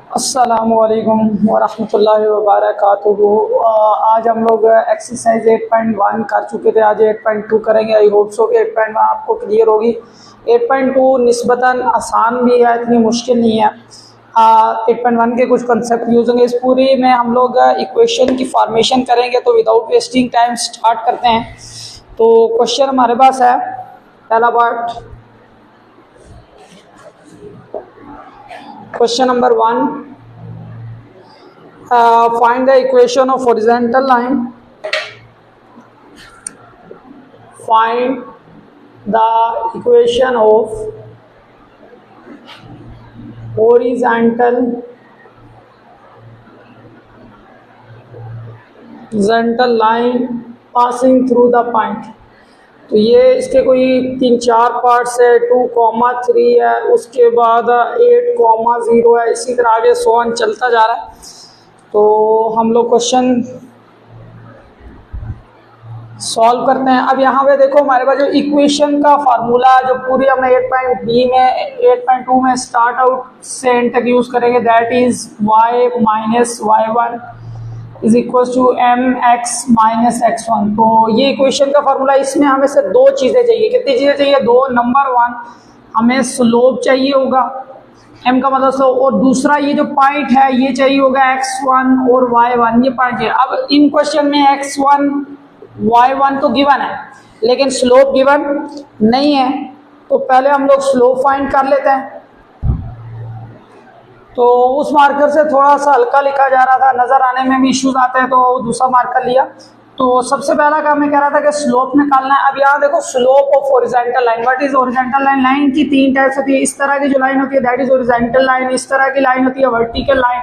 अस्सलामुअलैकुम वरहमतुल्लाहि वबरकातुहू। आज हम लोग एक्सरसाइज 8.1 कर चुके थे, आज 8.2 करेंगे। आई होप सो कि 8.1 आपको क्लियर होगी। 8.2 निस्बतन आसान भी है, इतनी मुश्किल नहीं है। 8.1 के कुछ कंसेप्ट यूज होंगे। इस पूरी में हम लोग इक्वेशन की फॉर्मेशन करेंगे। तो विदाउट वेस्टिंग टाइम स्टार्ट करते हैं। तो क्वेश्चन हमारे पास है, पहला part, question number 1, find the equation of horizontal line. Find the equation of horizontal line passing through the point. तो ये इसके कोई 3-4 पार्ट्स है। 2,3 है, उसके बाद 8,0 है, इसी तरह आगे 100 चलता जा रहा है। तो हम लोग क्वेश्चन सॉल्व करते हैं। अब यहाँ पे देखो हमारे पास जो इक्वेशन का फार्मूला जो पूरी हमने 8.2 में स्टार्ट आउट से एंड तक यूज करेंगे, that is y minus y1 is equal to mx minus x1। तो ये इक्वेशन का फार्मूला, इसमें हमें से दो चीजें चाहिए। कितनी चीजें चाहिए? दो। नंबर 1 हमें स्लोप चाहिए होगा, m का मतलब सो, और दूसरा ये जो पॉइंट है ये चाहिए होगा x1 और y1, ये पॉइंट है। अब इन क्वेश्चन में x1 y1 तो गिवन है, लेकिन स्लोप गिवन नहीं है। तो पहले हम लोग स्लोप फाइंड कर लेते हैं। तो उस मार्कर से थोड़ा सा हल्का लिखा जा रहा था, नजर आने में भी इश्यूज आते हैं, तो दूसरा मार्कर लिया। तो सबसे पहला काम मैं कह रहा था कि स्लोप निकालना है। अब यहाँ देखो, slope of horizontal line, what is horizontal line? Line की 3 टाइप्स होती है। इस तरह की जो लाइन होती है दैट इज हॉरिजॉन्टल लाइन, इस तरह की लाइन होती है वर्टिकल लाइन,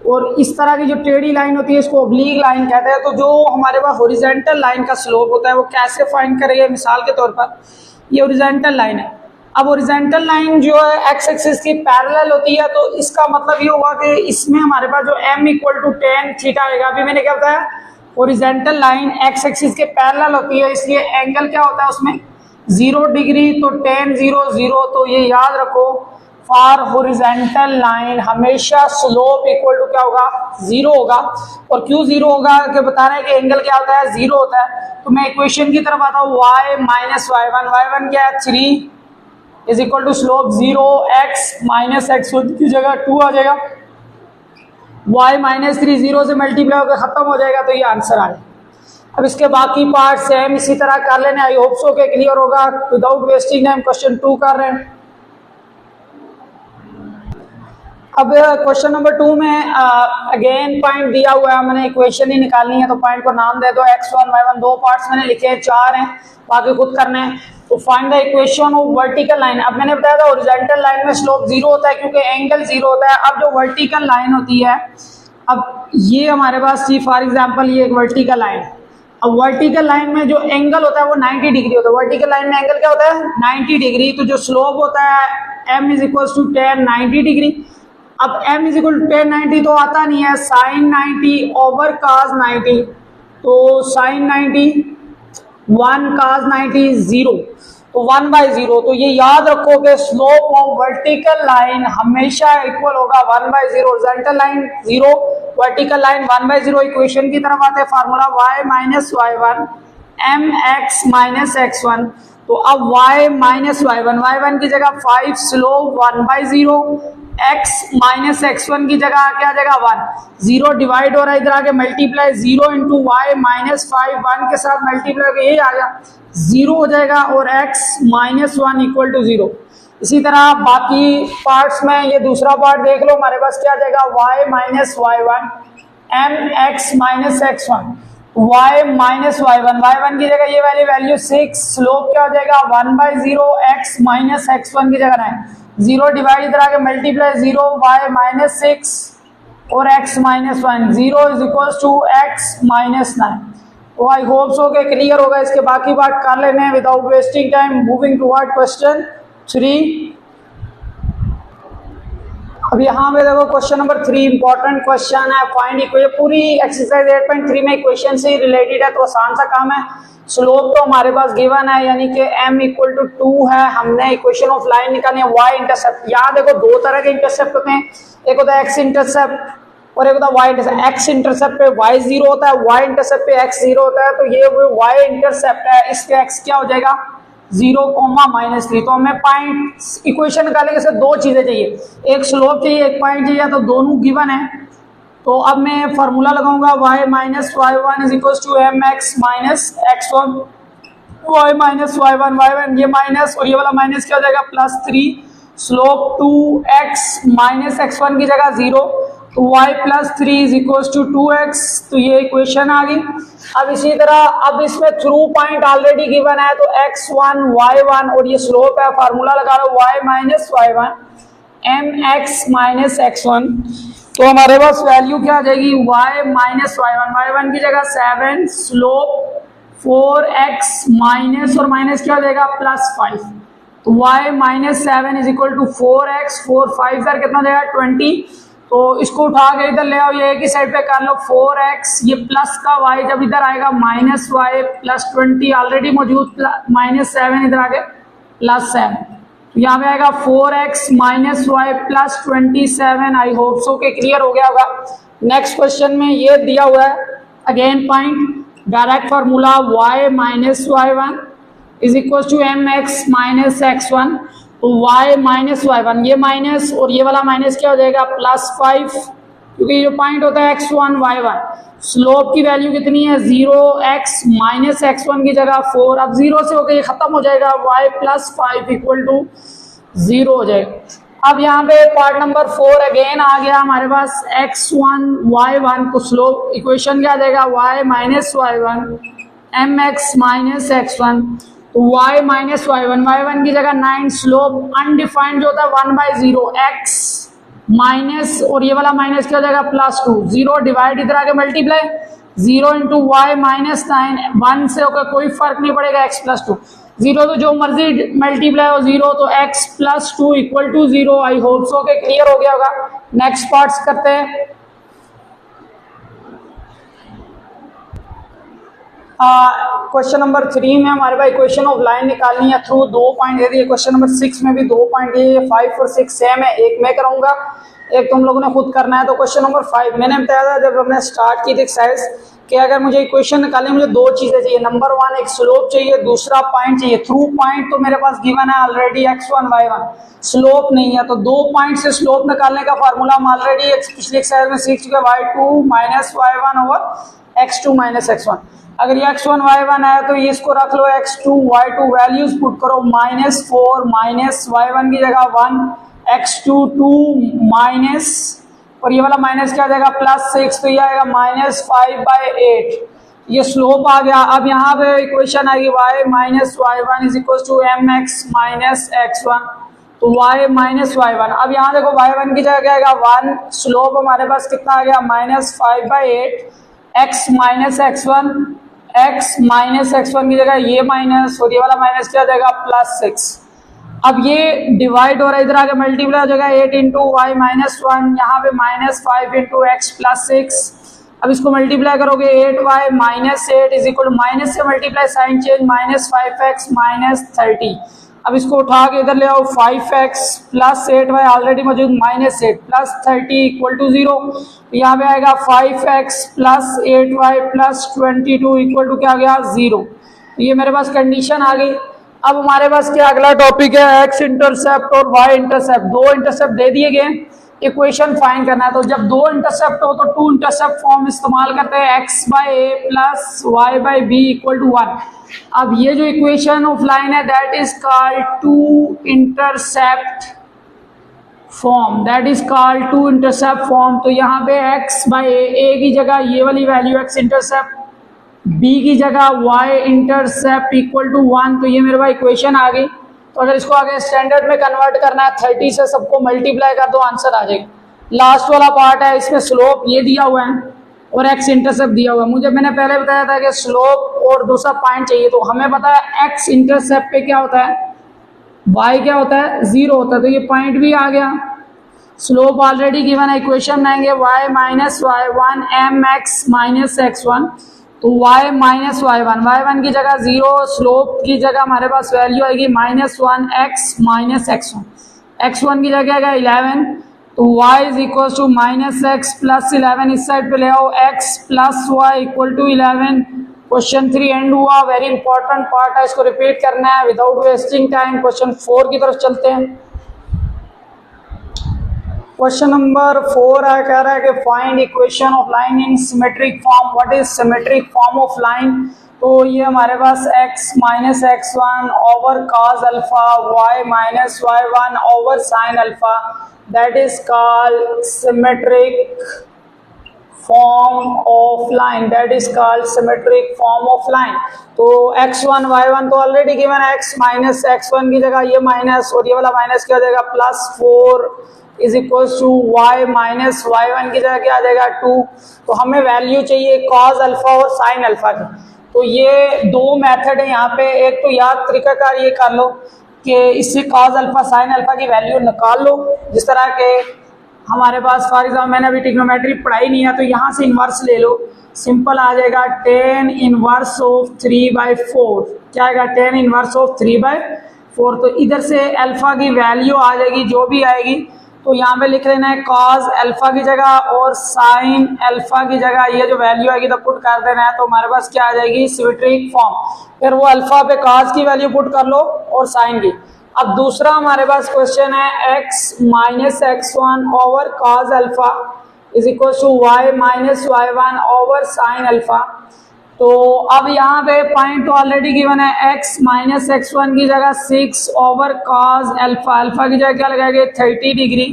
और इस तरह की जो टेढ़ी लाइन होती है इसको ऑब्लिक लाइन कहते हैं। तो जो हमारे पास हॉरिजॉन्टल लाइन का स्लोप होता है वो कैसे फाइंड करेंगे? मिसाल के तौर पर ये हॉरिजॉन्टल लाइन है। अब हॉरिजॉन्टल लाइन जो है एक्स एक्सिस की पैरेलल होती है, तो इसका मतलब ये हुआ कि इसमें हमारे पास जो m equal to tan theta आएगा। अभी मैंने क्या बताया? हॉरिजॉन्टल लाइन एक्स एक्सिस के पैरेलल होती है, इसलिए एंगल क्या होता है उसमें? 0 डिग्री। तो tan 0 0। तो ये याद रखो, फॉर हॉरिजॉन्टल लाइन हमेशा स्लोप इक्वल टू क्या होगा? 0 होगा। और क्यों 0 होगा कि बता रहे हैं कि एंगल क्या होता है? 0 होता है। तो मैं इक्वेशन की तरफ आता हूँ, y माइनस y1 क्या है? 3 is equal to slope 0, x minus x1 की जगह 2 आ जाएगा, y माइनस 3 0 से मल्टीप्लाई होकर खत्म हो जाएगा। तो ये आंसर आए। अब इसके बाकी पार्ट सेम इसी तरह कर लेने। आई होप सो के क्लियर होगा। विदाउट वेस्टिंग टाइम क्वेश्चन 2 कर रहे हैं। अब क्वेश्चन नंबर 2 में अगेन पॉइंट दिया हुआ है, मैंने इक्वेशन ही निकालनी है, तो पॉइंट को नाम दे दो x1 y1। 2 पार्ट्स मैंने लिखे हैं, 4 हैं, बाकी खुद करने हैं। तो find the equation of vertical line. अब मैंने बताया था हॉरिजॉन्टल लाइन में स्लोप 0 होता है क्योंकि एंगल 0 होता है। अब जो वर्टिकल लाइन होती है, अब ये हमारे पास सी फॉर एग्जांपल ये एक वर्टिकल लाइन। अब वर्टिकल लाइन में जो एंगल होता है वो 90 डिग्री होता है। वर्टिकल लाइन में एंगल क्या होता है? 90 डिग्री। तो जो स्लोप होता है m is equal to tan 90 degree. अब m is equal to tan 90 तो आता नहीं है, sin 90 ओवर cos 90। तो sin 90 1 cos 90 0, तो 1/0। तो ये याद रखो कि स्लोप ऑफ वर्टिकल लाइन हमेशा इक्वल होगा 1/0। Horizontal line 0, vertical line 1/0। Equation की तरफ आते हैं, formula y minus y1 mx minus x1। तो अब y माइनस y1 की जगह 5, स्लोप 1/0, x माइनस x1 की जगह क्या आ जाएगा? 1। 0 डिवाइड हो रहा है, इधर आके मल्टीप्लाई 0 इंटू वाई माइनस 5 1 के साथ मल्टीप्लाई होकर यही आ गया 0 हो जाएगा, और x माइनस 1 इक्वल टू 0। इसी तरह बाकी पार्ट्स में ये दूसरा पार्ट देख लो, हमारे पास क्या आ जाएगा? y minus y1 mx minus x1, y minus y1 की जगह ये वाली वैल्यू 6, स्लोप क्या हो जाएगा? 1/0, x माइनस x1 की जगह 9। 0 डिवाइड इधर आके मल्टीप्लाई 0 y माइनस 6 और x minus 1, 0 is equal to x minus 9। तो आई होप सो के क्लियर होगा। इसके बाकी बात कर लेने हैं without wasting time. Moving toward question 3। अब यहाँ पे देखो क्वेश्चन नंबर 3 इंपॉर्टेंट क्वेश्चन है। फाइंड इक्वेशन, पूरी एक्सरसाइज 8.3 में इक्वेशन से रिलेटेड है, तो आसान सा काम है। स्लोप तो हमारे पास गिवन है, यानी कि m इक्वल टू 2 है। हमने इक्वेशन ऑफ लाइन निकालनी है y इंटरसेप्ट। यहाँ देखो दो तरह के इंटरसेप्ट होते हैं, एक होता है x इंटरसेप्ट और एक होता है y इंटरसेप्ट। x इंटरसेप्ट पे y 0 होता है, y इंटरसेप्ट पे x 0 होता है। तो ये y इंटरसेप्ट है, इसके x क्या हो जाएगा 0,-3। तो हमें पॉइंट इक्वेशन निकालेंगे, से दो चीजें चाहिए, एक स्लोप चाहिए एक पॉइंट चाहिए, तो दोनों गिवन है। तो अब मैं फार्मूला लगाऊंगा y minus y1 is equal to mx minus x1, y minus y1 ये माइनस और ये वाला माइनस क्या हो जाएगा +3। स्लोप 2x माइनस x1 की जगह 0, तो y plus 3 is equal to 2x। तो ये इक्वेशन आ गई। अब इसी तरह अब इसमें थ्रू पॉइंट ऑलरेडी गिवन है, तो x1 y1 और ये स्लोप है, फार्मूला लगा लो y minus y1 mx minus x1। तो हमारे पास वैल्यू क्या आ जाएगी y माइनस y1 की जगह 7, स्लोप 4x माइनस और माइनस क्या हो जाएगा +5। तो y minus 7 is equal to 4x, 4 5 sir कितना जाएगा 20। तो इसको उठा के इधर ले आओ, ये एक ही साइड पे कर लो 4x, ये प्लस का y जब इधर आएगा माइनस y प्लस 20 ऑलरेडी मौजूद, माइनस 7 इधर आगे +7। तो यहाँ पे आएगा 4x minus y plus 27। I hope so के क्लियर हो गया होगा। नेक्स्ट क्वेश्चन में ये दिया हुआ है, again point direct formula y minus y1 is equal to mx minus x1। तो y माइनस y1 ये माइनस और ये वाला माइनस क्या हो जाएगा +5, क्योंकि ये पॉइंट होता है x1 y1। स्लोप की वैल्यू कितनी है 0x माइनस x1 की जगह 4। अब 0 से होकर ये खत्म हो जाएगा, y प्लस 5 इक्वल टू 0 हो जाएगा। अब यहाँ पे पार्ट नंबर 4 अगेन आ गया हमारे पास x1 y1 को स्लोप इक्वेशन क्या आ जाएगा y minus y1 mx minus x1। तो y माइनस y1 की जगह 9, स्लोप अनडिफाइंड जो होता है 1/0 x माइनस और ये वाला माइनस क्या हो जाएगा +2, 0 डिवाइड इधर आके मल्टीप्लाई 0 इंटू वाई माइनस 9, 1 से होकर कोई फर्क नहीं पड़ेगा x +2, 0 तो जो मर्जी मल्टीप्लाई हो 0, तो x +2 equal to 0। I hope so के क्लियर हो गया होगा। नेक्स्ट पार्ट्स करते हैं। क्वेश्चन नंबर 3 में हमारे पास इक्वेशन ऑफ लाइन निकालनी है थ्रू दो पॉइंट दे दिए। क्वेश्चन नंबर 6 में भी 2 पॉइंट दिए, 5 और 6 सेम है, एक मैं कराऊंगा एक तुम लोगों ने खुद करना है। तो क्वेश्चन नंबर 5 मैंने बताया था जब हमने स्टार्ट की थी एक्सरसाइज कि अगर मुझे इक्वेशन निकालनी मुझे दो चीजें चाहिए, नंबर 1 एक स्लोप चाहिए, दूसरा पॉइंट चाहिए। थ्रू पॉइंट तो मेरे पास गिवन है ऑलरेडी x1 y1, स्लोप नहीं है। तो 2 पॉइंट से स्लोप निकालने का फार्मूला हम ऑलरेडी पिछली एक्सरसाइज में सीख चुके, y2 minus y1 over x2 minus x1। अगर ये x1 y1 है तो ये इसको रख लो x2 y2, वैल्यूज पुट करो -4 माइनस y1 की जगह 1 x2 2 माइनस और ये वाला माइनस क्या आ जाएगा +6, तो ये आएगा -5/8। ये स्लोप आ गया। अब यहाँ पे इक्वेशन आएगी y minus y1 is equal to mx minus x1। तो y माइनस y1, अब यहाँ देखो y1 की जगह क्या आएगा 1, स्लोप हमारे पास कितना आ गया -5/8, x minus x1, x minus x1 की जगह ये माइनस और ये वाला माइनस क्या आ जाएगा +6। अब ये डिवाइड हो रहा है, इधर आके मल्टीप्लाई हो जाएगा 8 इंटू वाई माइनस 1, यहाँ पे -5 इंटू एक्स +6। अब इसको मल्टीप्लाई करोगे 8y minus 8 is equal minus से multiply sign change -5x minus 30। अब इसको उठा के इधर ले आओ 5x प्लस 8y ऑलरेडी मौजूद -8 प्लस 30 इक्वल टू 0। यहाँ पे आएगा 5x plus 8y plus 22 equal to क्या आ गया 0। ये मेरे पास कंडीशन आ गई। अब हमारे पास क्या अगला टॉपिक है x इंटरसेप्ट और y इंटरसेप्ट। दो इंटरसेप्ट दे दिए गए, इक्वेशन फाइंड करना है। तो जब दो इंटरसेप्ट हो तो टू इंटरसेप्ट फॉर्म इस्तेमाल करते हैं, x/a plus y/b equal to 1। अब ये जो इक्वेशन ऑफ लाइन है that is called two intercept form, that is called two intercept form. तो यहाँ पे x/a की जगह ये वाली वैल्यू x इंटरसेप्ट, b की जगह y इंटरसेप्ट इक्वल टू 1। तो ये मेरे पास इक्वेशन आ गई। तो अगर इसको आगे स्टैंडर्ड में कन्वर्ट करना है 30 से सबको मल्टीप्लाई कर दो, आंसर आ जाएगा। लास्ट वाला पार्ट है, इसमें स्लोप ये दिया हुआ है और x इंटरसेप्ट दिया हुआ है। मुझे मैंने पहले बताया था कि स्लोप और दूसरा पॉइंट चाहिए, तो हमें पता है x इंटरसेप्ट पे क्या होता है, y क्या होता है 0 होता है। तो ये पॉइंट भी आ गया। स्लोप ऑलरेडी गिवन है, इक्वेशन बनाएंगे y minus y1 mx minus x1 तो y माइनस y1 की जगह 0, स्लोप की जगह हमारे पास वैल्यू आएगी -1 x माइनस x1, x1 की जगह आएगा 11, तो y is equal to -x plus 11, इस साइड पे ले आओ, x plus y equal to 11। Question 3 end हुआ। वेरी इंपॉर्टेंट पार्ट है, इसको रिपीट करना है विदाउट वेस्टिंग टाइम। क्वेश्चन 4 की तरफ चलते हैं। क्वेश्चन नंबर 4 है, कह रहा है कि find equation of line in symmetric form. What is symmetric form of line? तो ये हमारे पास x minus x1 over cos alpha, y minus y1 over sin alpha, that is called symmetric form of line, that is called symmetric form of line. तो x1 y1 तो already given है, x minus x1 की जगह ये minus और ये वाला minus क्या हो जाएगा +4 is equal to y minus y1 की जगह क्या आ जाएगा 2। तो हमें वैल्यू चाहिए cos अल्फा और sin अल्फा की। तो ये दो मेथड है यहाँ पे। एक तो याद तरीकाकार ये कर लो कि इससे cos अल्फा sin अल्फा की वैल्यू निकाल लो, जिस तरह के हमारे पास फॉर एग्जाम्पल मैंने अभी ट्रिग्नोमेट्री पढ़ाई नहीं है, तो यहाँ से इन्वर्स ले लो, सिंपल आ जाएगा tan इनवर्स ऑफ 3/4। क्या आएगा? tan inverse of 3/4। तो इधर से अल्फा की वैल्यू आ जाएगी जो भी आएगी, तो यहाँ पे लिख लेना है cos अल्फा की जगह और sin अल्फा की जगह ये जो वैल्यू आएगी तो पुट कर देना है। तो हमारे पास क्या आ जाएगी? Symmetric form. फिर वो अल्फा पे cos की वैल्यू पुट कर लो और sin की। अब दूसरा हमारे पास क्वेश्चन है x minus x1 over cos alpha is equal to y minus y1 over sin alpha. तो अब यहाँ पे पॉइंट तो ऑलरेडी गिवन है, x माइनस x1 की जगह 6 ओवर cos अल्फा, अल्फा की जगह क्या लगाएंगे 30 डिग्री,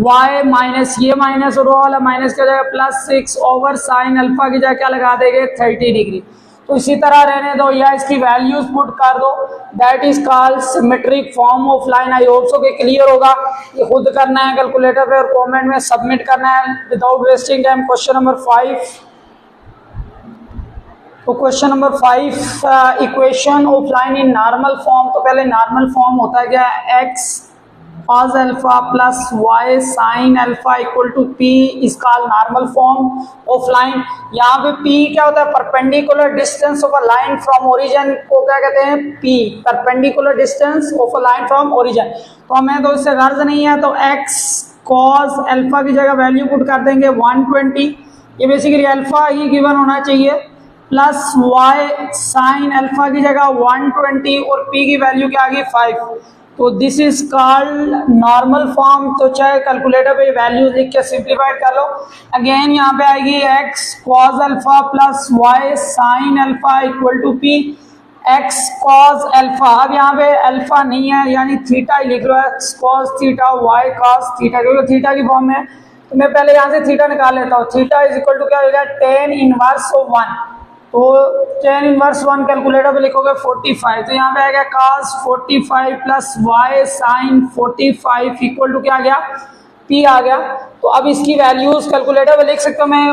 y माइनस ये माइनस और वाला माइनस की जगह +6 ओवर sin अल्फा की जगह क्या लगा देंगे 30 डिग्री। तो इसी तरह रहने दो या इसकी वैल्यूज पुट कर दो, that is called symmetric form of line. I hope सो कि क्लियर होगा। ये खुद करना है कैलकुलेटर पे और कमेंट में सबमिट करना है without wasting time. Question number 5। तो question number 5, equation of line in normal form. तो पहले नॉर्मल फॉर्म होता है क्या? x cos alpha plus y sin alpha equal to p is called normal form of line. यहाँ पे p क्या होता है? Perpendicular distance of a line from origin को क्या कहते हैं? p, perpendicular distance of a line from origin. तो हमें तो इससे गर्ज नहीं है, तो x cos अल्फा की जगह वैल्यू पुट कर देंगे 120। ये बेसिकली अल्फा ही गिवन होना चाहिए, प्लस y sin अल्फा की जगह 120 और p की वैल्यू क्या आ गई 5। तो this is called normal form. तो चाहे कैलकुलेटर पे वैल्यू लिख के सिंप्लीफाइड कर लो। अगेन यहाँ पे आएगी x cos alpha plus y sin alpha equal to p, x cos alpha. अब यहाँ पे अल्फा नहीं है यानी थीटा ही लिख लो, x cos theta y cos theta, क्योंकि थीटा की फॉर्म है। तो मैं पहले यहाँ से थीटा निकाल लेता हूँ। थीटा इज इक्वल टू क्या होगा? tan inverse of 1। तो tan इनवर्स 1 कैलकुलेटर पे लिखोगे 45। तो यहाँ पे आएगा cos 45 plus y sin 45 equal to क्या आ गया? p आ गया। तो अब इसकी वैल्यूज कैलकुलेटर पे लिख सकता हूँ मैं,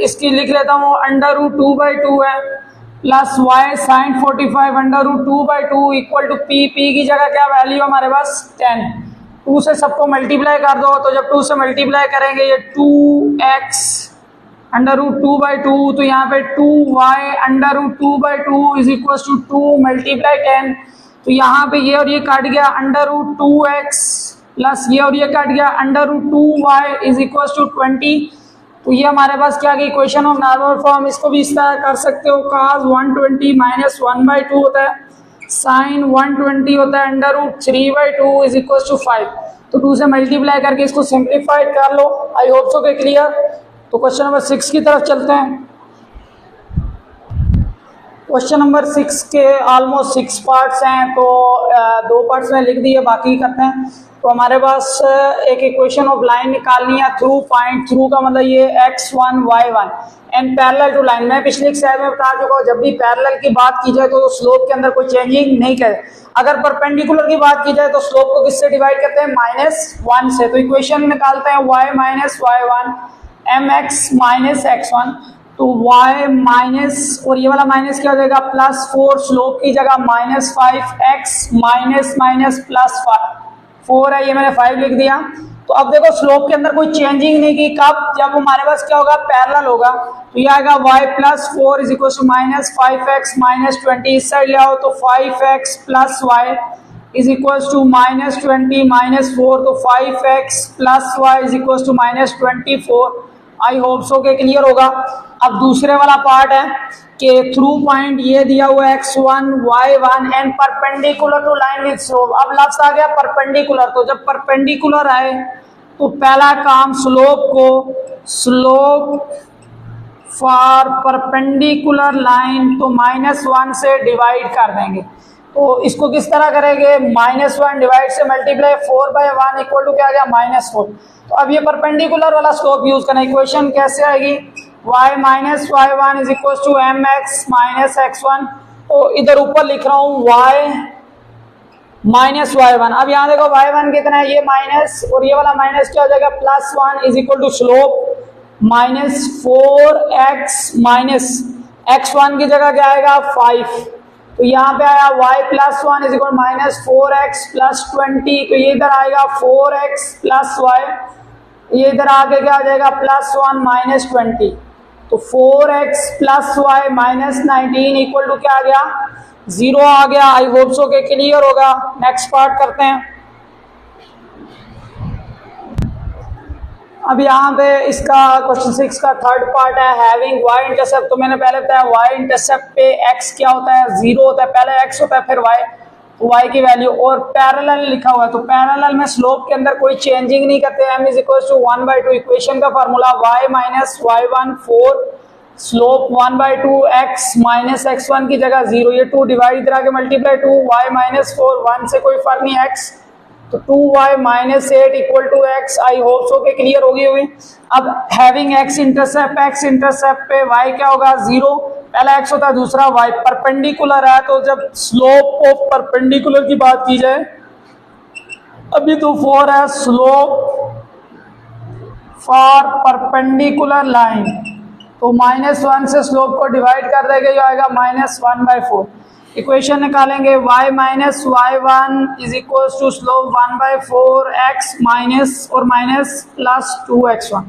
इसकी लिख लेता हूँ √2/2 है plus y sin 45 √2/2 equal to p, p की जगह क्या वैल्यू हमारे पास 10। 2 से सबको मल्टीप्लाई कर दो, तो जब 2 से मल्टीप्लाई करेंगे ये 2x √2/2, तो यहाँ पे 2y √2/2 is equal to 2 multiply 10। तो यहाँ पे ये और ये काट गया √2x प्लस ये और ये काट गया √2y इज इक्वल टू 20। तो ये हमारे पास क्या गई? Equation of normal form. इसको भी इस तरह कर सकते हो, cos 120 माइनस 1/2 होता है, sin 120 होता है √3/2 इज इक्वल टू 5। तो 2 से मल्टीप्लाई करके इसको सिंप्लीफाइड कर लो। आई होप सो के क्लियर। तो क्वेश्चन नंबर 6 की तरफ चलते हैं। क्वेश्चन नंबर 6 के ऑलमोस्ट 6 पार्ट्स हैं, तो 2 पार्ट्स में लिख दिए, बाकी करते हैं। तो हमारे पास एक इक्वेशन ऑफ लाइन निकालनी है थ्रू पॉइंट। थ्रू का मतलब ये x1 y1 and parallel to line. मैं पिछले स्लाइड में बता चुका हूँ, जब भी पैरेलल की बात की जाए तो स्लोप के अंदर कोई चेंजिंग नहीं करे। अगर परपेंडिकुलर की बात की जाए तो स्लोप को किससे डिवाइड करते हैं? -1 से। तो इक्वेशन निकालते हैं y minus y1 mx minus x1। तो y माइनस और ये वाला माइनस क्या हो जाएगा? +4, स्लोप की जगह -5, x माइनस माइनस +4 है, ये मैंने 5 लिख दिया। तो अब देखो स्लोप के अंदर कोई चेंजिंग नहीं की, कब, जब हमारे पास क्या होगा, पैरेलल होगा। तो ये आएगा y plus 4 is equal to minus 5x minus 20, इस साइड ले आओ तो 5x plus y is equal to minus 20 minus 4, तो 5x plus y is equal to minus 24। I hope so के क्लियर होगा। अब दूसरे वाला पार्ट है कि थ्रू पॉइंट ये दिया हुआ है x1 y1 and perpendicular to line with slope. अब लफ्ज आ गया परपेंडिकुलर, तो जब परपेंडिकुलर आए तो पहला काम स्लोप फॉर परपेंडिकुलर लाइन तो -1 से डिवाइड कर देंगे। तो इसको किस तरह करेंगे, -1 डिवाइड से मल्टीप्लाई 4/1 इक्वल टू क्या आ गया, -4। तो अब ये परपेंडिकुलर वाला स्लोप यूज करना। इक्वेशन कैसे आएगी, y minus y1 is equal to mx minus x1। तो इधर ऊपर लिख रहा हूँ y माइनस y1। अब यहाँ देखो y1 कितना है, ये माइनस और ये वाला माइनस क्या हो जाएगा, +1 is equal to slope -4x minus x1 की जगह क्या आएगा 5। तो यहाँ पे आया y plus 1 is equal -4x plus 20। तो ये इधर आएगा 4x प्लस y, ये इधर आके क्या आ जाएगा +1 माइनस 20। तो 4x plus y minus 19 equal to क्या आ गया, 0 आ गया। आई होप सो के क्लियर होगा। नेक्स्ट पार्ट करते हैं। अब यहाँ पे इसका क्वेश्चन 6 का थर्ड पार्ट है, हैविंग y इंटरसेप्ट। तो मैंने पहले बताया y इंटरसेप्ट पे x क्या होता है, 0 होता है, पहले x होता है फिर y, तो y की वैल्यू, और पैरेलल लिखा हुआ है। तो पैरेलल में स्लोप के अंदर कोई चेंजिंग नहीं करते। m is equal to 1/2, equation का formula y minus y1 4, slope 1/2 x minus x1 की जगह 0, ये 2 डिवाइड इधर आके मल्टीप्लाई 2 y माइनस 4, 1 से कोई फर्क नहीं x, तो 2y minus 8 equal to x। I hope so के क्लियर होगी हुई। अब हैविंग x इंटरसेप्ट पे y क्या होगा, 0, पहला x होता है, दूसरा y। परपेंडिकुलर है तो जब स्लोप ऑफ परपेंडिकुलर की बात की जाए, अभी तो 4 है, स्लोप फॉर परपेंडिकुलर लाइन, तो -1 से स्लोप को डिवाइड कर देंगे, ये आएगा -1/4। इक्वेशन निकालेंगे y minus y1 is equal to slope 1/4 x minus और माइनस प्लस 2x1।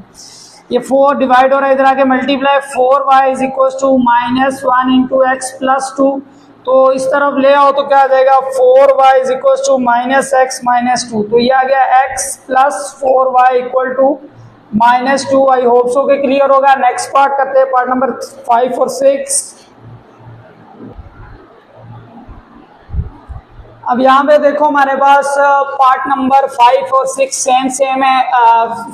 ये 4 डिवाइड हो रहा है, इधर आके multiply 4y is equal to -1 into x plus 2। तो इस तरफ ले आओ तो क्या आ जाएगा, 4y is equal to -x minus 2। तो ये आ गया x plus 4y equal to -2। I hope so के क्लियर होगा। नेक्स्ट पार्ट करते हैं, पार्ट नंबर 5 और 6। अब यहाँ पे देखो हमारे पास पार्ट नंबर 5 और 6 सेम है।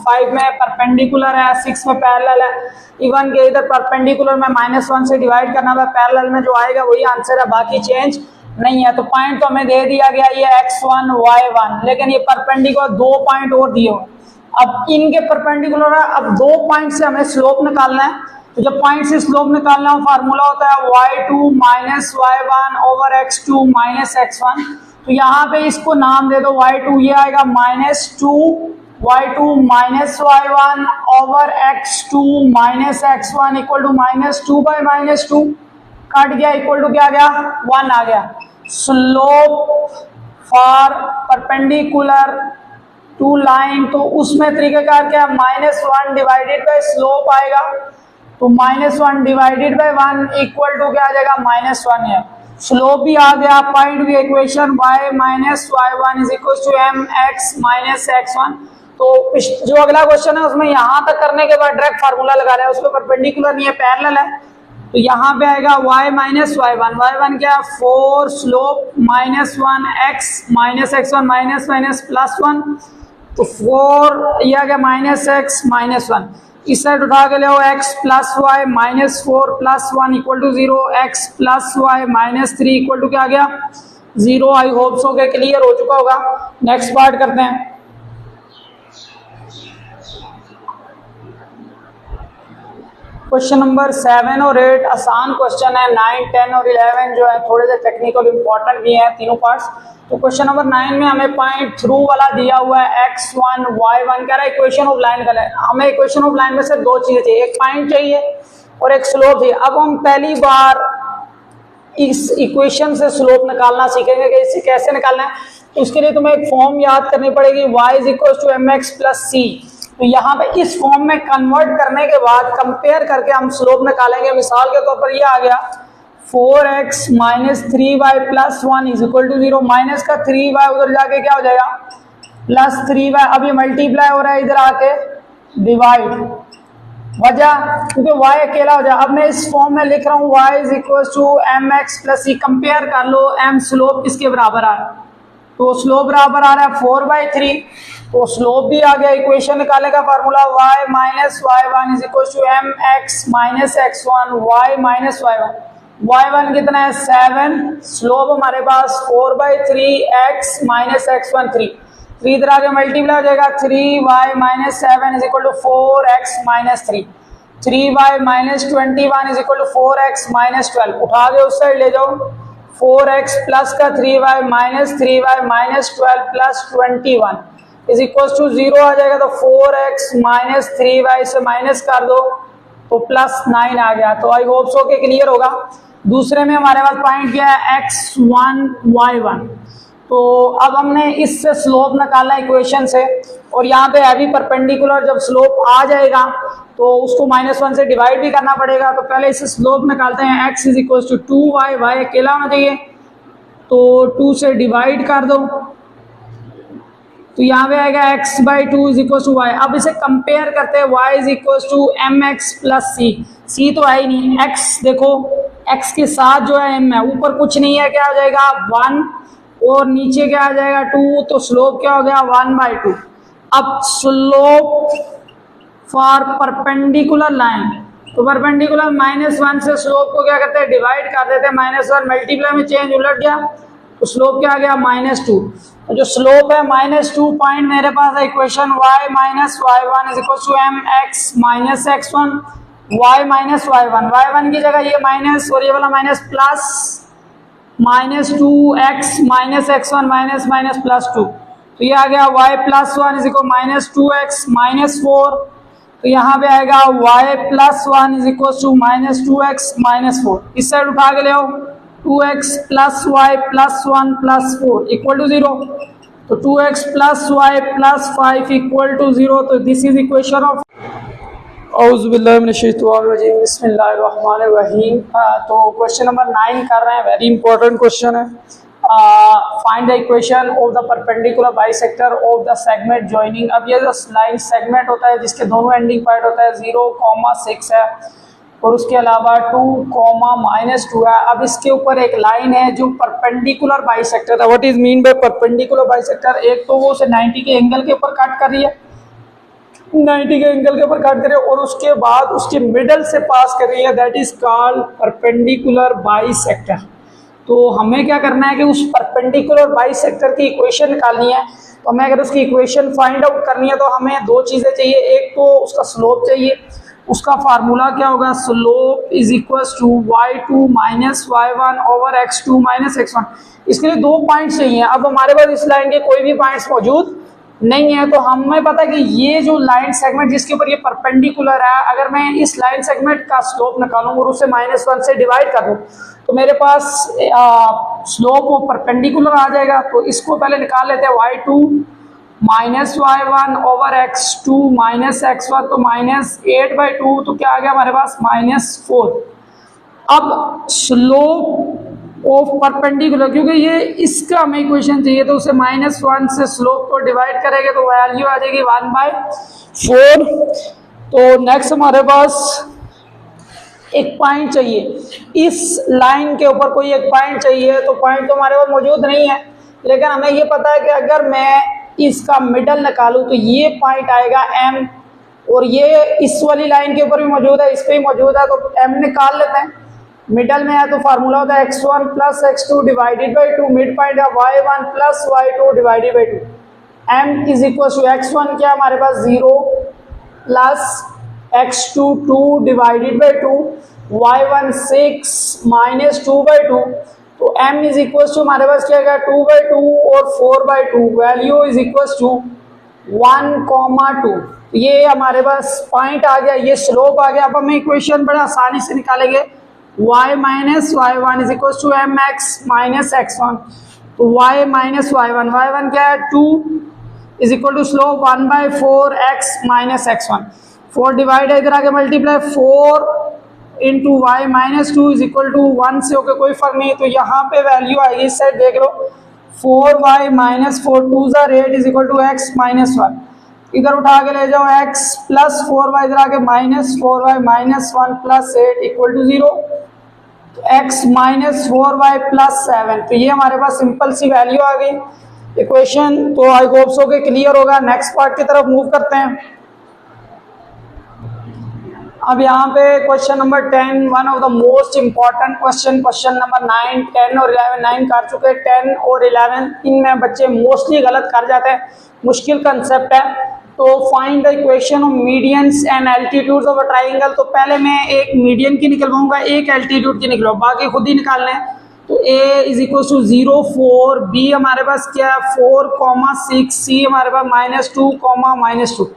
5 में परपेंडिकुलर है, 6 में पैरेलल है। इवन के इधर परपेंडिकुलर में -1 से डिवाइड करना है, पैरेलल में जो आएगा वही आंसर है, बाकी चेंज नहीं है। तो पॉइंट तो हमें दे दिया गया ये x1 y1, लेकिन ये परपेंडिकुलर 2 पॉइंट और दिए हुए। अब इनके परपेंडिकुलर है, अब 2 पॉइंट से हमें स्लोप निकालना है। तो जब पॉइंट से स्लोप निकालना हो, फार्मूला होता है y2 minus y1 over x2 minus x1। तो यहाँ पे इसको नाम दे दो y2, ये आएगा -2 y2 minus y1 over x2 minus x1 equal to -2/-2 cut गया, इक्वल टू क्या आ गया, 1 आ गया। Slope for perpendicular to line, तो उसमें तरीकेकार क्या, -1 डिवाइडेड बाय स्लोप आएगा, तो -1 डिवाइडेड बाय 1 इक्वल टू क्या आ जाएगा, -1 है। स्लोप भी आ गया, पॉइंट भी, equation y minus y1 is equal to mx minus x1। तो जो अगला क्वेश्चन है उसमें यहाँ तक करने के बाद डायरेक्ट फार्मूला लगा रहा है, उसमें परपेंडिकुलर नहीं है, पैरेलल है। तो यहाँ पे आएगा y माइनस y1 क्या, 4 slope -1 x minus x1 minus +1, तो 4 ये आ गया -x -1। इस साइड उठा के ले x plus y -4 + 1 equal to 0, x plus y -3 equal to क्या आ गया, 0। आई होप सो के क्लियर हो चुका होगा। नेक्स्ट पार्ट करते हैं। क्वेश्चन नंबर 7 और 8 आसान क्वेश्चन है। 9, 10 और 11 जो है थोड़े से टेक्निकल इंपॉर्टेंट भी हैं, तीनों पार्ट्स। तो क्वेश्चन नंबर 9 में हमें पॉइंट थ्रू वाला दिया हुआ है x1 y1 कह रहा है इक्वेशन ऑफ लाइन का है। हमें इक्वेशन ऑफ लाइन में से 2 चीजें चाहिए, एक पॉइंट चाहिए और एक स्लोप चाहिए। अब हम पहली बार इस इक्वेशन से स्लोप निकालना सीखेंगे कि इसे कैसे निकालना है। तो उसके लिए तुम्हें एक फॉर्म याद करनी पड़ेगी, y is equal to M x plus C. तो यहाँ पे इस फॉर्म में कन्वर्ट करने के बाद कंपेयर करके हम स्लोप निकालेंगे। मिसाल के तौर पर ये आ गया 4x minus 3y plus 1 is equal to 0। Minus का 3y उधर जाके क्या हो जाएगा प्लस 3y। अब ये मल्टीप्लाई हो रहा है इधर आके डिवाइड, वजह क्योंकि y अकेला हो जाए। अब मैं इस फॉर्म में लिख रहा हूँ y is equal to M x plus c. Compare कर लो, m स्लोप किसके बराबर आ रहा है, तो स्लोप बराबर आ रहा है 4/3, तो स्लोप भी आ गया। इक्वेशन निकालने का formula y minus y1 is equal to M x minus x1 y minus y1। y1 कितना है 7, स्लोप हमारे पास 4/3 x माइनस x1 3 इधर आगे मल्टीप्लाई हो जाएगा 3y minus 7 is equal to 4x minus 3। 3y minus 21 is equal to 4x minus 12। उठा के उस साइड ले जाओ, 4x प्लस का 3y minus 3y minus 12 plus 21 is equal to 0 आ जाएगा। तो 4x माइनस 3y से माइनस कर दो तो प्लस 9 आ गया। तो आई होप सो के क्लियर होगा। दूसरे में हमारे पास पॉइंट क्या है x1 y1। तो अब हमने इससे स्लोप निकालना इक्वेशन से, और यहाँ पे अभी परपेंडिकुलर जब स्लोप आ जाएगा तो उसको -1 से डिवाइड भी करना पड़ेगा। तो पहले इससे स्लोप निकालते हैं। x is equal to 2y, y अकेला होना चाहिए तो 2 से डिवाइड कर दो, तो यहाँ पे आएगा x/2 is equal to y। अब इसे कंपेयर करते हैं, y is equal to M x plus C तो है ही नहीं, x देखो x के साथ जो है m है, ऊपर कुछ नहीं है, क्या हो जाएगा 1 और नीचे क्या आ जाएगा 2, तो स्लोप क्या हो गया 1/2। अब स्लोप फॉर परपेंडिकुलर लाइन, तो परपेंडिकुलर -1 से स्लोप को क्या करते हैं डिवाइड कर देते हैं, -1 मल्टीप्लाई में चेंज उलट गया तो स्लोप क्या आ गया -2। तो जो स्लोप है -2 पॉइंट मेरे पास है equation y minus y1 is equal to M x minus x1 y minus y1। y1 की जगह ये माइनस और ये वाला minus plus -2x minus x1 minus minus plus 2, तो ये आ गया y plus 1 is equal -2x minus 4। तो यहाँ पे आएगा y plus 1 is equal to -2x minus 4। इस साइड उठा के ले आओ, 2x plus y plus 1 plus 4 equal to 0। तो 2x plus y plus 5 equal to 0। तो दिस इज इक्वेशन ऑफ बिस्मिल्लाहिर्रहमानिर्रहीम। तो क्वेश्चन नंबर 9 कर रहे हैं, वेरी इंपॉर्टेंट क्वेश्चन है। Find the equation of the perpendicular bisector of the segment joining. अब ये जो लाइन सेगमेंट होता है जिसके दोनों एंडिंग पॉइंट होता है 0,6 है और उसके अलावा 2,-2 है। अब इसके ऊपर एक लाइन है जो परपेंडिकुलर बाइसेक्टर है। What is mean by perpendicular bisector, एक तो वो उसे 90 के एंगल के ऊपर कट कर रही है, 90 के एंगल के ऊपर कट कर रही है और उसके बाद उसके मिडल से पास कर रही है, that is called perpendicular bisector. तो हमें क्या करना है कि उस परपेंडिकुलर बाइसेक्टर की इक्वेशन निकालनी है। तो हमें अगर उसकी इक्वेशन फाइंड आउट करनी है तो हमें दो चीज़ें चाहिए, एक तो उसका स्लोप चाहिए, उसका फार्मूला क्या होगा slope is equal to y2 minus y1 over x2 minus x1। इसके लिए 2 पॉइंट्स चाहिए। अब हमारे पास इस लाइन के कोई भी पॉइंट्स मौजूद नहीं है, तो हमें पता है कि ये जो लाइन सेगमेंट जिसके ऊपर ये परपेंडिकुलर है, अगर मैं इस लाइन सेगमेंट का स्लोप निकालूं और उसे -1 से डिवाइड कर दूं तो मेरे पास स्लोप वो परपेंडिकुलर आ जाएगा। तो इसको पहले निकाल लेते हैं, y2 minus y1 over x2 minus x1, तो -8/2, तो क्या आ गया हमारे पास -4। अब स्लोप ऑफ परपेंडिकुलर, क्योंकि ये इसका हमें इक्वेशन चाहिए तो उसे -1 से स्लोप को डिवाइड करेंगे तो वैल्यू आ जाएगी 1/4। तो नेक्स्ट हमारे पास एक पॉइंट चाहिए, इस लाइन के ऊपर कोई एक पॉइंट चाहिए। तो पॉइंट तो हमारे पास मौजूद नहीं है, लेकिन हमें ये पता है कि अगर मैं इसका मिडल निकालूं तो ये पॉइंट आएगा m, और ये इस वाली लाइन के ऊपर भी मौजूद है, इस पे भी मौजूद है, तो m निकाल लेते हैं। मिडल में है तो फार्मूला होता है x1 plus x2 divided by 2, mid point है y1 plus y2 divided by 2। m is equal to x1 क्या हमारे पास 0 plus x2 2 divided by 2, y1 6 minus 2/2। तो m इज इक्वल टू हमारे पास क्या आएगा 2/2 और 4/2, वैल्यू इज इक्वल टू 1,2। ये हमारे पास पॉइंट आ गया, ये स्लोप आ गया। अब हम इक्वेशन बड़ा आसानी से निकालेंगे, y minus y1 is equal to M x minus x1 तो y माइनस y1, y1 क्या है 2 is equal to slope 1/4 x minus x1, 4 divide है इधर आके multiply 4 into y minus 2 is equal to 1 से होकर कोई फर्क नहीं है, तो यहाँ पे वैल्यू आएगी इस साइड देख लो 4y minus 4 2 8 is equal to x minus 1, इधर उठा के ले जाओ x प्लस 4y इधर आके minus 4y minus 1 plus 8 equal to 0, x minus 4y plus 7, तो ये हमारे पास सिंपल सी वैल्यू आ गई इक्वेशन। तो आई होप सो के क्लियर होगा। नेक्स्ट पार्ट की तरफ मूव करते हैं। अब यहाँ पे question number 10, one of the most important question, question number 9, 10 और 11, 9 कर चुके हैं, 10 और 11 इनमें बच्चे मोस्टली गलत कर जाते हैं, मुश्किल कंसेप्ट है। तो find the equation of medians and altitudes of a triangle. तो पहले मैं एक मीडियन की निकलवाऊंगा, एक एल्टीट्यूड की निकलवाऊँ, बाकी खुद ही निकालने हैं। तो a is equal to 0 4, b हमारे पास क्या है 4,6, c हमारे पास -2, -2।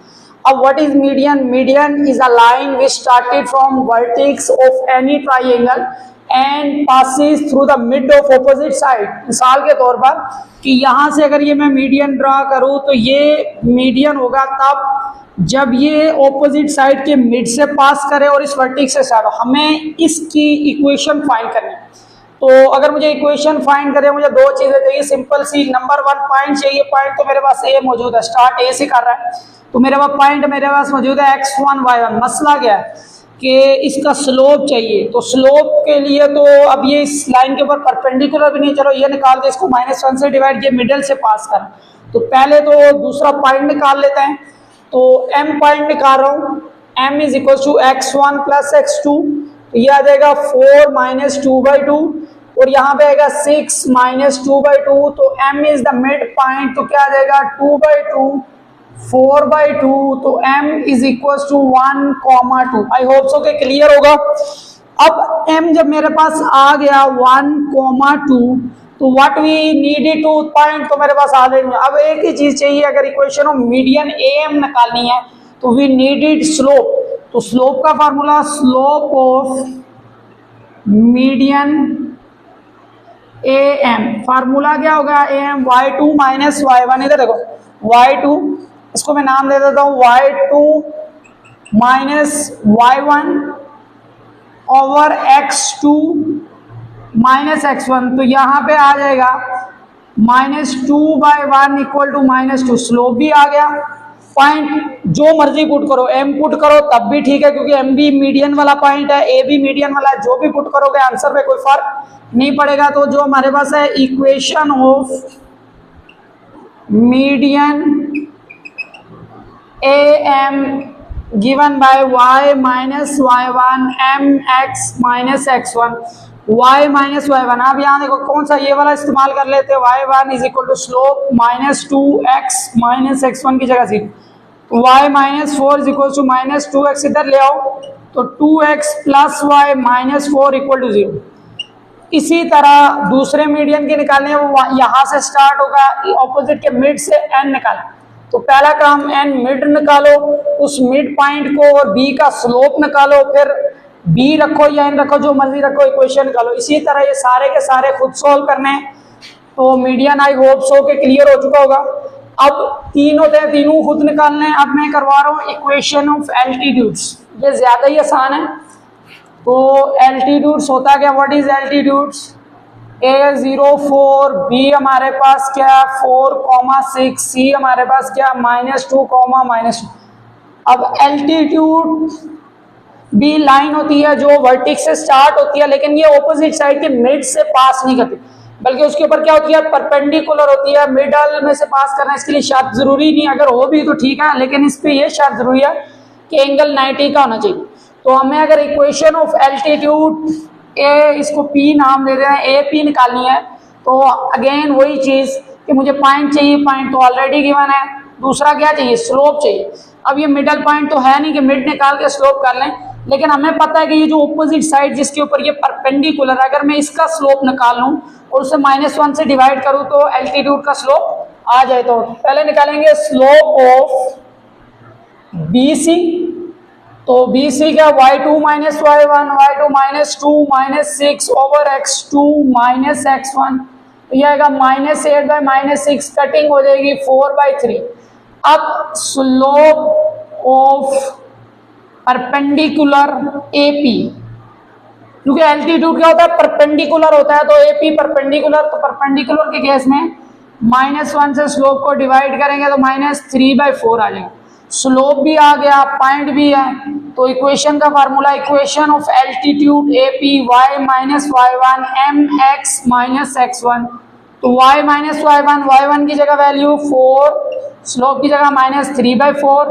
अब what is median? Median is a line which started from vertex of any triangle and passes through the mid of opposite side. मिसाल के तौर पर कि यहाँ से अगर ये मैं मीडियन ड्रा करूँ तो ये मीडियन होगा तब जब ये ऑपोजिट साइड के मिड से पास करे और इस वर्टेक्स से स्टार्ट हो। हमें इसकी इक्वेशन फाइंड करनी है। तो अगर मुझे इक्वेशन फाइंड करें, मुझे दो चीजें चाहिए सिंपल सी। नंबर 1 पॉइंट चाहिए, पॉइंट तो मेरे पास ए मौजूद है, स्टार्ट ए से कर रहा है, तो मेरे पास पॉइंट मेरे पास मौजूद है x1 y1। मसला क्या है कि इसका स्लोप चाहिए। तो स्लोप के लिए तो अब ये इस लाइन के ऊपर परपेंडिकुलर भी नहीं, चलो ये निकाल के इसको -1 से डिवाइड, ये मिडल से पास कर। तो पहले तो दूसरा पॉइंट निकाल लेते हैं। तो m पॉइंट निकाल रहा हूँ, m is equal to x1 plus x2, तो ये आ जाएगा 4 - 2/2 और यहाँ पे आएगा 6 - 2/2, तो m is the mid point, तो क्या आ जाएगा 2/2 4/2, तो m is equal to 1,2। I hope so के क्लियर होगा। अब m जब मेरे पास आ गया 1,2, तो what we needed to point तो मेरे पास आ गए। अब एक ही चीज चाहिए, अगर इक्वेशन ऑफ मीडियन am निकालनी है तो वी नीडेड स्लोप। तो स्लोप का formula slope of median am, formula क्या होगा am y2 माइनस y1। इधर देखो y2, इसको मैं नाम दे देता हूं y2 minus y1 over x2 minus x1, तो यहां पे आ जाएगा -2/1 इक्वल टू -2। स्लोप भी आ गया, पॉइंट जो मर्जी पुट करो, m पुट करो तब भी ठीक है क्योंकि m भी मीडियन वाला पॉइंट है, a भी मीडियन वाला है, जो भी पुट करोगे आंसर पे कोई फर्क नहीं पड़ेगा। तो जो हमारे पास है equation of median am given by y minus y1 mx minus x1 y minus y1। अब यहाँ देखो कौन सा ये वाला इस्तेमाल कर लेते हैं, y1 is equal to slope -2x minus x1 की जगह सी, y minus 4 is equal to -2x इधर ले आओ, तो 2x plus y minus 4 equal to 0। इसी तरह दूसरे मीडियन के निकालने वो यहाँ से स्टार्ट होगा, ऑपोजिट के मिड से n निकाल। तो पहला काम n मिड निकालो, उस मिड पॉइंट को और b का स्लोप निकालो, फिर b रखो या n रखो, जो मर्जी रखो, इक्वेशन निकालो। इसी तरह ये सारे के सारे खुद सोल्व करने हैं। तो मीडियन आई होप सो के क्लियर हो चुका होगा। अब तीन होते हैं, तीनों खुद निकालने हैं। अब मैं करवा रहा हूँ इक्वेशन ऑफ एल्टीट्यूड्स, ये ज्यादा ही आसान है। तो एल्टीट्यूड्स होता क्या, what is altitudes? a 0 4, b हमारे पास क्या 4,6, c हमारे पास क्या -2, -2। अब एल्टीट्यूड भी लाइन होती है जो वर्टिक्स से स्टार्ट होती है, लेकिन ये ऑपोजिट साइड के मिड से पास नहीं करती, बल्कि उसके ऊपर क्या होती है परपेंडिकुलर होती है। मिडल में से पास करना इसके लिए शर्त जरूरी नहीं, अगर हो भी तो ठीक है, लेकिन इस पे ये शर्त जरूरी है कि एंगल 90 का होना चाहिए। तो हमें अगर इक्वेशन ऑफ एल्टीट्यूड ए, इसको p नाम दे रहे हैं, ए पी निकालनी है, तो अगेन वही चीज कि मुझे पॉइंट चाहिए, पॉइंट तो ऑलरेडी गिवन है। दूसरा क्या चाहिए, स्लोप चाहिए। अब ये मिडल पॉइंट तो है नहीं कि मिड निकाल के स्लोप कर लें, लेकिन हमें पता है कि ये जो ऑपोजिट साइड जिसके ऊपर ये परपेंडिकुलर है, अगर मैं इसका स्लोप निकाल लूं और उसे -1 से डिवाइड करूं तो एल्टीट्यूड का स्लोप आ जाए। तो पहले निकालेंगे स्लोप ऑफ BC। तो BC क्या y2 minus y1, y2 -2 -6 over x2 minus x1, तो ये आएगा -8/-6, कटिंग हो जाएगी 4/3। अब स्लोप ऑफ परपेंडिकुलर AP, क्योंकि एल्टीट्यूड क्या होता है, परपेंडिकुलर होता है, तो AP परपेंडिकुलर, तो परपेंडिकुलर के केस में -1 से स्लोप को डिवाइड करेंगे तो -3/4 आ जाएगा। स्लोप भी आ गया, पॉइंट भी है, तो इक्वेशन का formula, equation of altitude AP y - y1 mx - x1, तो y - y1 की जगह वैल्यू 4, स्लोप की जगह -3/4,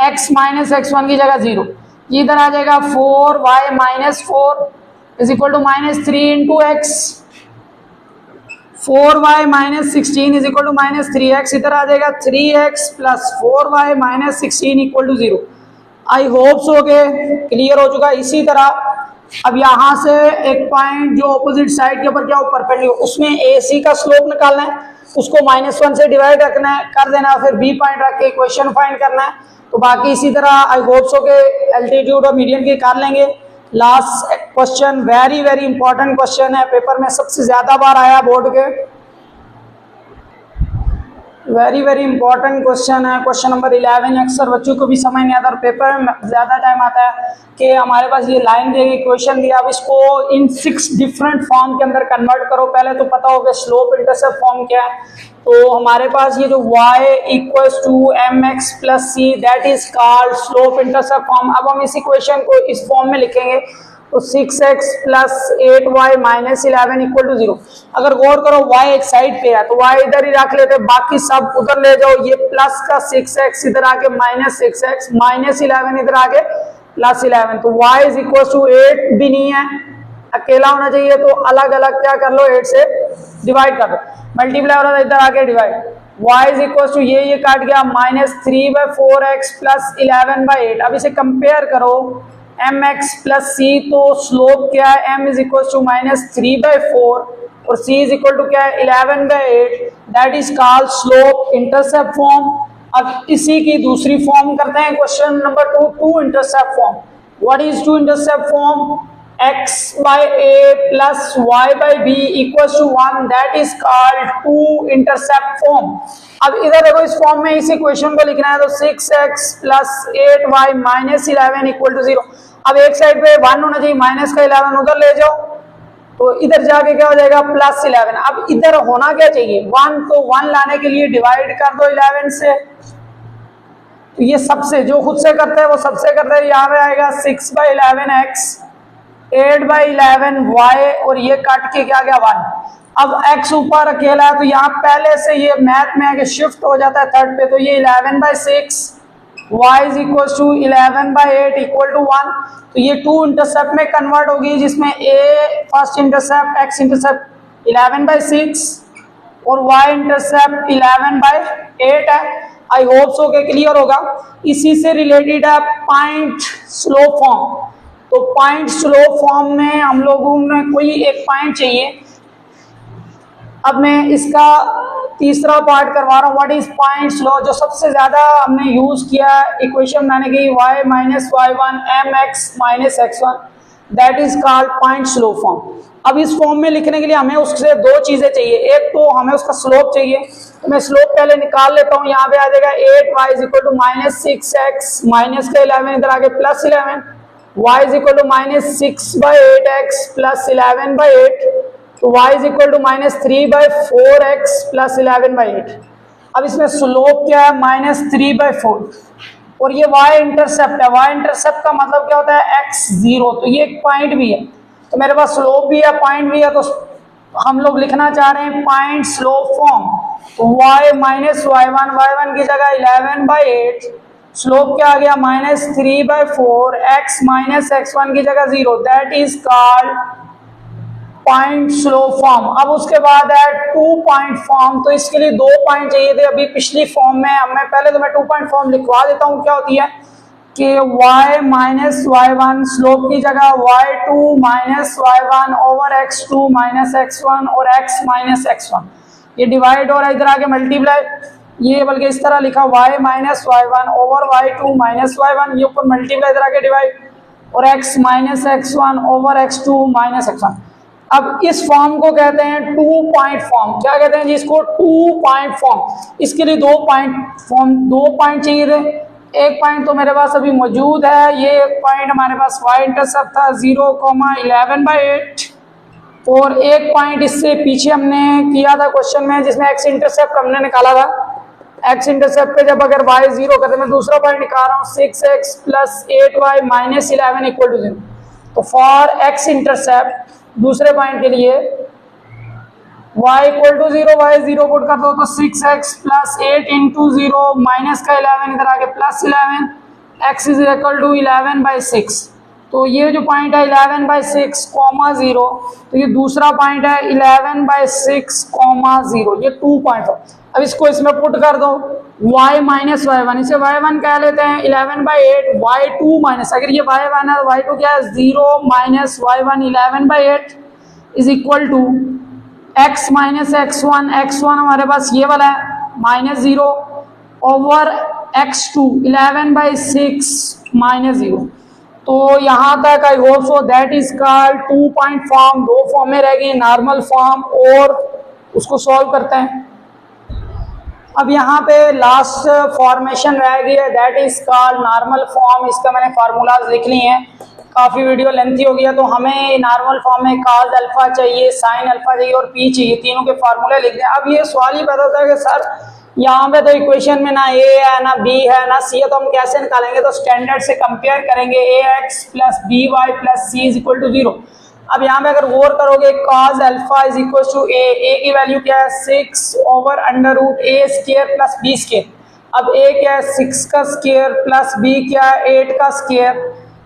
x - x1 की जगह 0, ये इधर आ जाएगा 4y - 4 is equal to -3 into x, 4y - 16 is equal to -3x, इधर आ जाएगा 3x plus 4y - 16 equal to 0। I hope so के क्लियर हो चुका है। इसी तरह अब यहाँ से एक पॉइंट जो ऑपोजिट साइड के ऊपर क्या हो, परपेंडिकुलर, उसमें AC का स्लोप निकालना है, उसको -1 से डिवाइड रखना है, कर देना, फिर B पॉइंट रख के इक्वेशन फाइंड करना है। तो बाकी इसी तरह आई होप सो के एल्टीट्यूड और मीडियन की कर लेंगे। Last question very very important question है, पेपर में सबसे ज्यादा बार आया बोर्ड के, वेरी वेरी इंपॉर्टेंट क्वेश्चन है, क्वेश्चन नंबर 11। अक्सर बच्चों को भी समझ नहीं आता और पेपर में ज़्यादा टाइम आता है कि हमारे पास ये लाइन देगी, क्वेश्चन दिया, अब इसको इन 6 डिफरेंट फॉर्म के अंदर कन्वर्ट करो। पहले तो पता होगा स्लोप इंटरसेप्ट फॉर्म क्या है, तो हमारे पास ये जो y = mx + c that is called slope intercept form. अब हम इस इक्वेशन को इस फॉर्म में लिखेंगे, तो 6x + 8y - 11 इक्वल टू 0। अगर गौर करो y एक साइड पे है तो y इधर ही रख लेते, बाकी सब उधर ले जाओ, ये प्लस का 6x इधर आके -6x, -11 इधर आके +11, तो y = 8 भी नहीं है, अकेला होना चाहिए, तो अलग अलग क्या कर लो, 8 से डिवाइड कर दो, मल्टीप्लाई हो रहा था इधर आके डिवाइड, y = ये काट गया -3/4x + 11/8। अब इसे कंपेयर करो mx + c, तो स्लोप क्या है, m = -3/4 और c क्या है 11/8, that is called slope intercept form. अब इसी की दूसरी फॉर्म करते हैं, question number 2 intercept form. What is 2 intercept form, x/a + y/b = 1, that is called 2 intercept form. अब इधर देखो, इस फॉर्म में इस इक्वेशन को लिखना है, तो 6x + 8y - 11 = 0। अब एक साइड पे 1 होना चाहिए, माइनस का 11 उधर ले जाओ, तो इधर जाके क्या हो जाएगा +11। अब इधर होना क्या चाहिए 1, तो 1 लाने के लिए डिवाइड कर दो 11 से, तो ये सबसे जो खुद से करते हैं वो सबसे करते हैं, यहाँ पे आएगा 6/11x, 8/11y और ये काट के क्या गया 1। अब x ऊपर अकेला है, तो यहाँ पहले से ये मैथ में आके शिफ्ट हो जाता है थर्ड पे, तो ये 11/6, y = 11/8 = 1, तो ये 2 इंटरसेप्ट में कन्वर्ट होगी, जिसमें a first intercept x intercept 11/6 और y इंटरसेप्ट 11/8 है। आई होप सो के क्लियर होगा। इसी से रिलेटेड है पॉइंट स्लोप फॉर्म, तो पॉइंट स्लोप फॉर्म में हम लोगों ने कोई एक पॉइंट चाहिए। अब मैं इसका तीसरा पार्ट करवा रहा हूँ, व्हाट इज पॉइंट स्लोप, जो सबसे ज्यादा हमने यूज किया इक्वेशन बनाने की, y - y1 mx - x1, that is called point slope form. अब इस फॉर्म में लिखने के लिए हमें उससे 2 चीजें चाहिए, एक तो हमें उसका स्लोप चाहिए, तो मैं स्लोप पहले निकाल लेता हूँ। यहाँ पे आ जाएगा 8y = -6x, माइनस का 11 इधर आके +11, y = -6/8x + 11/8, तो y = -3/4x + 11/8। अब इसमें स्लोप क्या है -3/4 और ये y इंटरसेप्ट है, y इंटरसेप्ट का मतलब क्या होता है x0, तो ये एक पॉइंट भी है, तो मेरे पास स्लोप भी है पॉइंट भी है, तो हम लोग लिखना चाह रहे हैं पॉइंट स्लोप फॉर्म, तो y - y1 की जगह 11/8, स्लोप क्या आ गया -3/4, x - x1 की जगह 0, that is called point slope form. अब उसके बाद है 2 पॉइंट फॉर्म, तो इसके लिए 2 पॉइंट चाहिए थे अभी पिछली फॉर्म में। अब मैं पहले तो मैं 2 पॉइंट फॉर्म लिखवा देता हूँ, क्या होती है कि y - y1 स्लोप की जगह y2 - y1 / x2 - x1 और x - x1, ये डिवाइड हो रहा है इधर आके मल्टीप्लाई, ये बल्कि इस तरह लिखा y - y1 / y2 - y1, ये ऊपर मल्टीप्लाई इधर आके डिवाइड, और x - x1 / x2 - x1। अब इस फॉर्म को कहते हैं 2 पॉइंट फॉर्म। क्या कहते हैं जी इसको? 2 पॉइंट फॉर्म। इसके लिए 2 पॉइंट चाहिए थे। एक पॉइंट तो मेरे पास अभी मौजूद है, ये एक पॉइंट हमारे पास y इंटरसेप्ट था 0,11/8, और एक पॉइंट इससे पीछे हमने किया था क्वेश्चन में जिसमें x इंटरसेप्ट हमने निकाला था। x इंटरसेप्ट पे जब अगर y 0 करते, मैं दूसरा पॉइंट निकाल रहा हूँ 6x + 8y - 11 = 0। तो फॉर x इंटरसेप्ट दूसरे पॉइंट के लिए y = 0, y 0 पुट कर दो तो 6x + 8 × 0 माइनस का 11 इधर आके +11, x = 11/6। तो ये जो पॉइंट है 11/6, 0, तो ये दूसरा पॉइंट है 11/6, 0, ये 2 पॉइंट है। अब इसको इसमें पुट कर दो y - y1, इसे y1 कह लेते हैं 11/8, y2 माइनस, अगर ये y1 है तो y2 क्या है 0 - y1 11/8 = x - x1, x1 हमारे पास ये वाला है -0 ओवर x2 11/6 -0। तो यहाँ तक आई hope so that is called 2 point form. 2 form में रह गई, नॉर्मल फॉर्म और उसको सॉल्व करते हैं। अब यहाँ पे लास्ट फॉर्मेशन रह गई है, that is called normal form. इसका मैंने फार्मूलाज लिख लिए हैं, काफ़ी वीडियो लेंथी हो गया, तो हमें नॉर्मल फॉर्म में कॉस अल्फा चाहिए, साइन अल्फा चाहिए और पी चाहिए, तीनों के फार्मूले लिख दें। अब ये सवाल ही पैदा होता है कि सर यहाँ पे तो इक्वेशन में ना ए है ना बी है ना सी है, तो हम कैसे निकालेंगे? तो स्टैंडर्ड से कंपेयर करेंगे, ax + by + c = 0। अब यहाँ पे अगर गौर करोगे cos अल्फा = a की वैल्यू क्या है 6/√a² + b²। अब a क्या है 6 का स्क्वायर प्लस b क्या है 8 का स्क्वायर,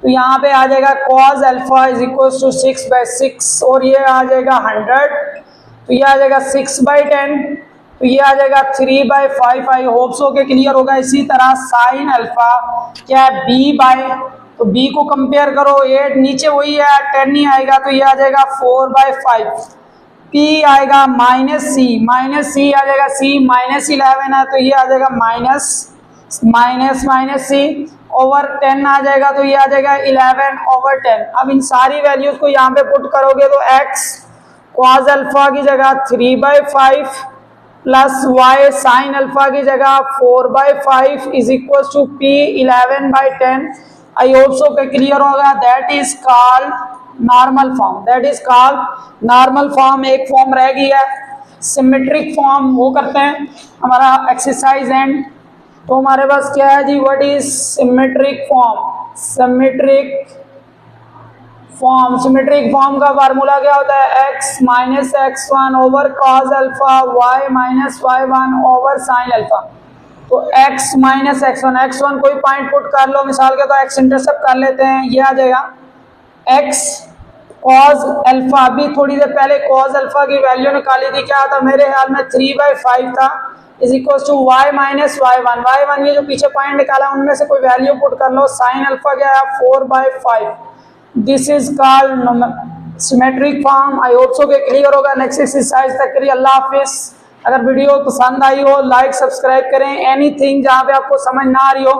तो यहाँ पे आ जाएगा cos अल्फा = 6/6 और ये आ जाएगा 100, तो ये आ जाएगा 6/10, तो ये आ जाएगा 3/5। आई होप सो के क्लियर होगा। इसी तरह साइन अल्फा क्या है b/, तो b को कंपेयर करो 8 नीचे वही है 10 ही आएगा, तो ये आ जाएगा 4/5। p आएगा -c आ जाएगा, c -11 है तो ये आ जाएगा -c ओवर 10 आ जाएगा, तो ये आ जाएगा 11/10। अब इन सारी वैल्यूज को यहाँ पे पुट करोगे तो x cos अल्फा की जगह 3/5 प्लस y साइन अल्फा की जगह 4/5 = p 11/10। आई होप सो के क्लियर होगा। That is called normal form, that is called normal form. एक फॉर्म रह गई है सिमेट्रिक फॉर्म, वो करते हैं हमारा एक्सरसाइज एंड। तो हमारे पास क्या है जी, what is symmetric form? Symmetric form का फार्मूला क्या होता है x - x1 over cos alpha, y - y1 over sine alpha. तो x - x1 कोई पॉइंट पुट कर लो, मिसाल के तो x इंटरसेप्ट कर लेते हैं, ये आ जाएगा x cos अल्फा। अभी थोड़ी देर पहले cos अल्फा की वैल्यू निकाली थी, क्या था मेरे ख्याल में 3/5 था, = y - y1 ये जो पीछे पॉइंट निकाला उनमें से कोई वैल्यू पुट कर लो। साइन अल्फा क्या है 4/5। This is called symmetric form. I hope so के क्लियर होगा। नेक्स्ट एक्सरसाइज तक के लिए अल्लाह हाफिज। अगर वीडियो पसंद आई हो लाइक सब्सक्राइब करें। एनीथिंग जहाँ पे आपको समझ ना आ रही हो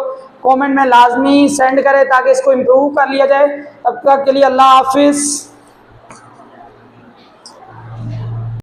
कमेंट में लाजमी सेंड करें ताकि इसको इम्प्रूव कर लिया जाए। तब तक के लिए अल्लाह हाफिज।